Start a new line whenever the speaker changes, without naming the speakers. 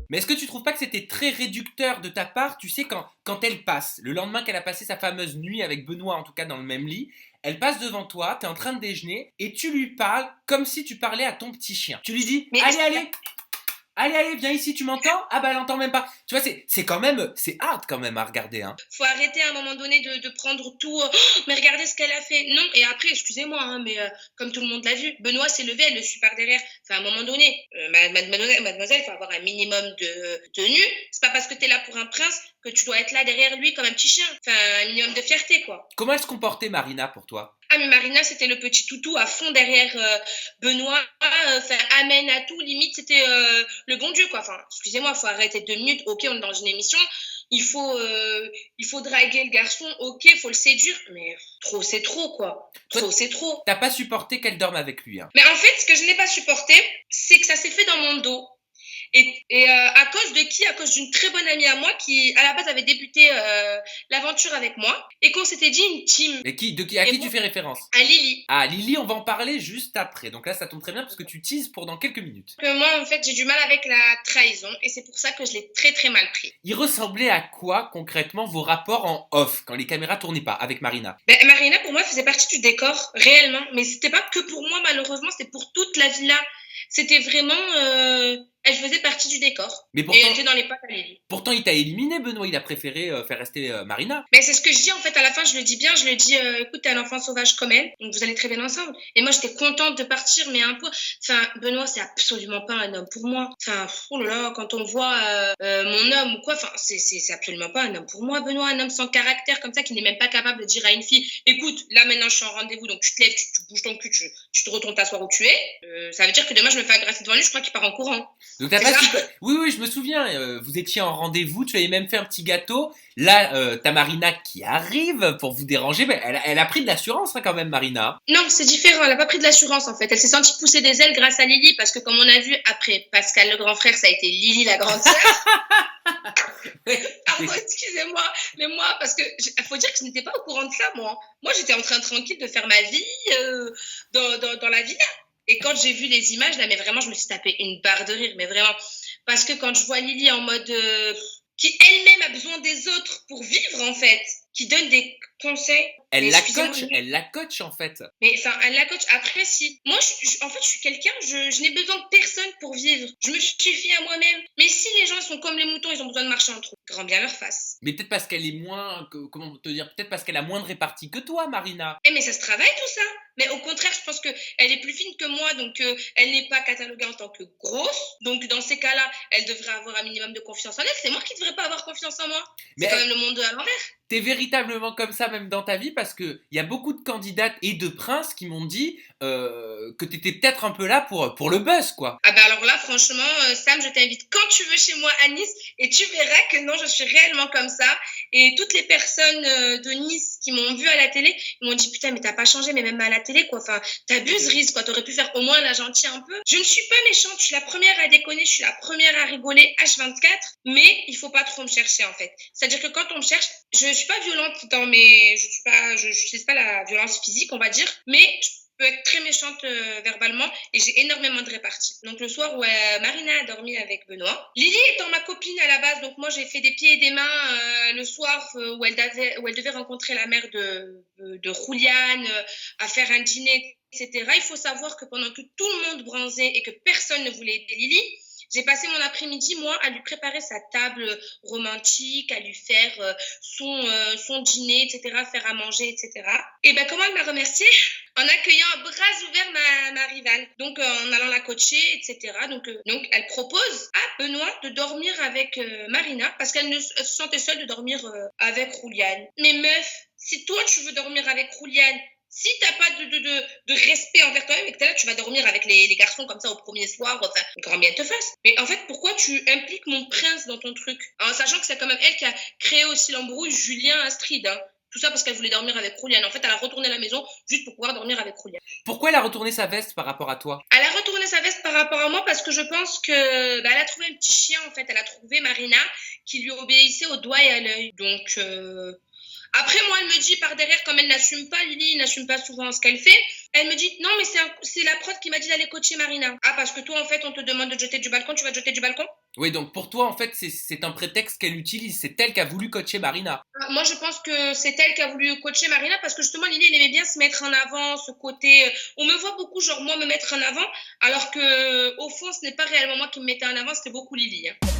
Mais est-ce que tu trouves pas que c'était très réducteur de ta part, tu sais, quand elle passe, le lendemain qu'elle a passé sa fameuse nuit avec Benoît, en tout cas dans le même lit, elle passe devant toi, t'es en train de déjeuner, et tu lui parles comme si tu parlais à ton petit chien. Tu lui dis,
Mais
allez, allez, allez, allez, viens ici, tu m'entends? Ah bah elle entend même pas. Tu vois, c'est quand même, c'est hard quand même à regarder, hein.
faut arrêter à un moment donné de prendre tout. Mais regardez ce qu'elle a fait. Non, et après, excusez-moi, hein, mais comme tout le monde l'a vu, Benoît s'est levé, elle le suit par derrière. Enfin, à un moment donné, mademoiselle, faut avoir un minimum de tenue. C'est pas parce que t'es là pour un prince que tu dois être là derrière lui comme un petit chien. Enfin, un minimum de fierté, quoi.
Comment elle se comportait Marina pour toi?
Ah, mais Marina, c'était le petit toutou à fond derrière Benoît. Enfin, amène à tout. Limite, c'était le bon Dieu, quoi. Enfin, excusez-moi, faut arrêter 2 minutes. Ok, on est dans une émission. Il faut, il faut draguer le garçon. Ok, il faut le séduire. Mais trop, c'est trop, quoi.
Toi,
Trop, c'est trop.
t'as pas supporté qu'elle dorme avec lui, hein.
Mais en fait, ce que je n'ai pas supporté, c'est que ça s'est fait dans mon dos. Et à cause de qui? À cause d'une très bonne amie à moi qui, à la base, avait débuté l'aventure avec moi et qu'on s'était dit une team.
Et à
Et
qui
moi,
tu fais référence?
à Lily.
Ah, Lily, on va en parler juste après. Donc là, ça tombe très bien parce que tu teases pour dans quelques minutes.
Que moi, en fait, j'ai du mal avec la trahison et c'est pour ça que je l'ai très très mal pris.
Il ressemblait à quoi concrètement vos rapports en off quand les caméras tournaient pas avec Marina?
Ben, Marina, pour moi, faisait partie du décor, réellement. Mais c'était pas que pour moi, malheureusement, c'était pour toute la villa. C'était vraiment. Elle faisait partie du décor.
Mais
Et elle était dans les pattes à Lily.
pourtant, il t'a éliminé, Benoît. Il a préféré faire rester Marina.
Mais c'est ce que je dis en fait à la fin, je le dis bien, je le dis, écoute, t'es un enfant sauvage comme elle, donc vous allez très bien ensemble. Et moi j'étais contente de partir, mais un peu, enfin Benoît c'est absolument pas un homme pour moi. Enfin, oh là là, quand on voit mon homme ou quoi, enfin c'est absolument pas un homme pour moi. Benoît, un homme sans caractère comme ça, qui n'est même pas capable de dire à une fille, écoute, là maintenant je suis en rendez-vous, donc tu te lèves, tu bouges ton cul, tu te retournes t'asseoir où tu es. Ça veut dire que demain je me fais agresser devant lui, je crois qu'il part en courant.
Donc t'as
C'est
pas
ça.
super... Oui, oui, je me souviens. Vous étiez en rendez-vous. Tu avais même fait un petit gâteau. Là, t'as Marina qui arrive pour vous déranger. Mais elle a pris de l'assurance hein, quand même, Marina.
Non, c'est différent. Elle n'a pas pris de l'assurance en fait. Elle s'est sentie pousser des ailes grâce à Lily parce que comme on a vu après Pascal le grand frère, ça a été Lily la grande sœur. Pardon, excusez-moi, mais moi parce que faut dire que je n'étais pas au courant de ça moi. Moi j'étais en train tranquille de faire ma vie dans la villa. Et quand j'ai vu les images là, mais vraiment je me suis tapé une barre de rire, mais vraiment parce que quand je vois Lily en mode qui elle-même a besoin des autres pour vivre en fait, qui donne des conseils. Mais excusez-moi,
Elle la coach en fait.
mais enfin, la coach, après, si. Moi, en fait, je suis quelqu'un, je n'ai besoin de personne pour vivre. Je me suffis à moi-même. Mais si les gens sont comme les moutons, ils ont besoin de marcher en trou. Grand bien leur face.
Mais peut-être parce qu'elle est moins, comment te dire, peut-être parce qu'elle a moins de répartie que toi, Marina.
Eh, mais ça se travaille tout ça. Mais au contraire, je pense qu'elle est plus fine que moi, donc elle n'est pas cataloguée en tant que grosse. Donc dans ces cas-là, elle devrait avoir un minimum de confiance en elle. C'est moi qui ne devrais pas avoir confiance en moi.
Mais
C'est quand même le monde à l'envers.
t'es véritablement comme ça même dans ta vie parce que il y a beaucoup de candidates et de princes qui m'ont dit que t'étais peut-être un peu là pour le buzz, quoi.
Ah bah alors là, franchement, Sam, je t'invite quand tu veux chez moi à Nice et tu verras que non, je suis réellement comme ça. Et toutes les personnes de Nice qui m'ont vu à la télé, ils m'ont dit putain, mais t'as pas changé, mais même à la télé, quoi. Enfin, t'abuses, Riz, quoi. T'aurais pu faire au moins la gentille un peu. Je ne suis pas méchante, je suis la première à déconner, je suis la première à rigoler, H24, mais il faut pas trop me chercher, en fait. C'est-à-dire que quand on me cherche, je suis pas violente dans mes, je n'utilise pas la violence physique, on va dire, mais je peux être très méchante verbalement et j'ai énormément de répartie. Donc le soir où Marina a dormi avec Benoît, Lily étant ma copine à la base, donc moi j'ai fait des pieds et des mains le soir où elle devait rencontrer la mère de Juliane, à faire un dîner, etc. Il faut savoir que pendant que tout le monde bronzait et que personne ne voulait aider Lily, j'ai passé mon après-midi, moi, à lui préparer sa table romantique, à lui faire son dîner, etc., faire à manger, etc. Et ben comment elle m'a remerciée? En accueillant à bras ouverts ma rivale. Donc, en allant la coacher, etc. Donc, elle propose à Benoît de dormir avec Marina parce qu'elle se sentait seule de dormir avec Rouliane. Mais meuf, si toi, tu veux dormir avec Rouliane, si t'as pas de respect envers toi-même et que t'es là, tu vas dormir avec les garçons comme ça au premier soir, enfin, grand bien te fasse. Mais en fait, pourquoi tu impliques mon prince dans ton truc? En sachant que c'est quand même elle qui a créé aussi l'embrouille Julien Astrid, hein. Tout ça parce qu'elle voulait dormir avec Rouliane. En fait, elle a retourné à la maison juste pour pouvoir dormir avec Rouliane.
Pourquoi elle a retourné sa veste par rapport à toi?
Elle a retourné sa veste par rapport à moi parce que je pense que elle a trouvé un petit chien, en fait. Elle a trouvé Marina qui lui obéissait au doigt et à l'œil. Donc, après, moi, elle me dit par derrière, comme elle n'assume pas, Lily n'assume pas souvent ce qu'elle fait, elle me dit non, mais c'est la prod qui m'a dit d'aller coacher Marina. Ah, parce que toi, en fait, on te demande de jeter du balcon, tu vas te jeter du balcon?
Oui, donc pour toi, en fait, c'est un prétexte qu'elle utilise. C'est elle qui a voulu coacher Marina.
Moi, je pense que c'est elle qui a voulu coacher Marina parce que justement, Lily, elle aimait bien se mettre en avant, ce côté. On me voit beaucoup, genre moi, me mettre en avant, alors que au fond, ce n'est pas réellement moi qui me mettais en avant, c'était beaucoup Lily, hein.